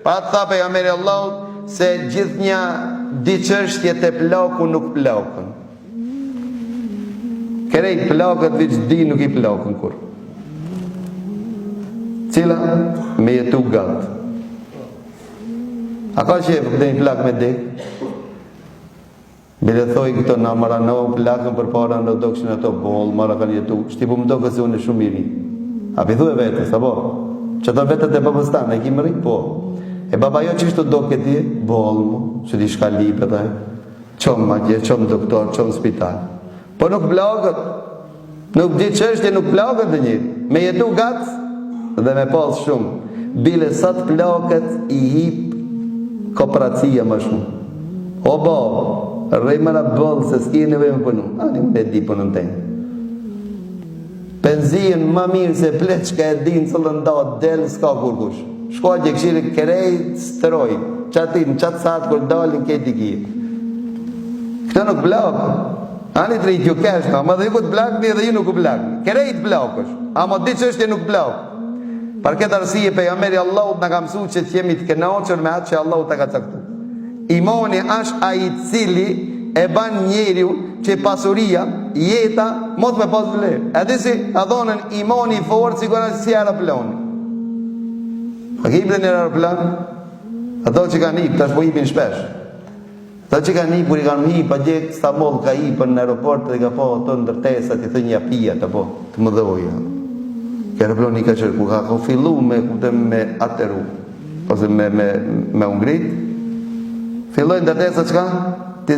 Para të tha pejgamberi Allahut se gjithnjë di çështje te plaku nuk plakun. Kërejt plakët veç di nuk i plakun kur. Cila? Me jetu gatë. A ka që e përde një plak me dek? Bile thoi këto na maranohë plakën për para në do këshin ato bolë, mara kanë jetu. Shtipu më do këse unë e shumë i ri. A pithu e vetës, a po? Që të vetët e babës tanë, e kimë ri? Po. E baba jo që ishtë do këti, bolë mu, që di shka lipët e, qomë magje, qomë doktor, qomë spital. Po nuk plakët, nuk di qështje nuk plakët dhe njëri. Me jetu gatë dhe me pas shumë. Bile sa të plakët i hip kooperacia më shumë. O babë, rejmëra bëllë se s'ki nevojë me punu. Ani më e di punën tenë. Penzijën ma mirë se pleçka e din cëllë nda delë s'ka kur kush. Shkoj që këshirë kerejt stëroj. Qatin, qatë satë kur dalin këti kje. Këto nuk blakë. Ani të rejtë ju keshka, ma dhe ju këtë blakë një dhe ju nuk u blakë. Kerejt blakësh, ama di që është nuk blakë. Par këtë arsije pejgamberi Allahut në kam su që t'jemi të kënaqur me atë që Allahut të ka caktu. Imani është ai cili e ban njeriu që pasuria, jeta, mos me pas vlerë. E di si, a dhonën imani i fortë si kërë si aeroplani. A ke ipë dhe një aeroplan? Ato që kanë ipë, tash po ipin shpesh. Ato që kanë ipë, kur i kanë ipë, a gjekë Istanbul ka ipë në aeroport dhe ka po të ndërtesat, i thë një apia të po, të më dhoja. Kë aeroplani ka qërë, ku ka fillu me ateru, ose me ungrit, fillojnë ndërtesat qka? Të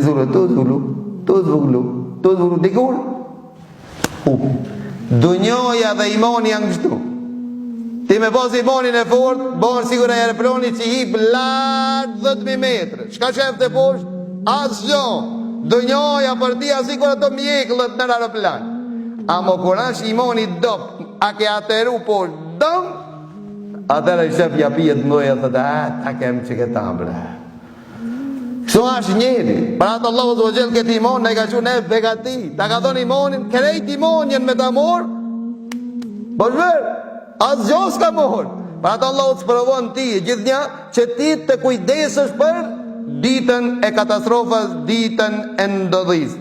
zhullu, dikur? Dunjoja dhe imani janë kështu. Ti me pas imanin e fort, bon sigur e aeroplani që hip lartë 10.000 metrë. Shka shef të poshtë? Asë gjo. Dunjoja për ti asikur ato mjekëllët në aeroplan. Amo kur është imani dop, a ke ateru poshtë dëm, atër e shef japijet mëdoja të ta kem që këta bre. Kështu është njeri. Për atë Allahu Azza wa Jall këtë iman, ne ka që ne begati. Ta ka thonë imanin, kerejt imanin me ta morë, po shverë, asë gjo s'ka morë. Për atë Allahu të sprovon ti, gjithë një, që ti të kujdesësh për ditën e katastrofës, ditën e ndodhis.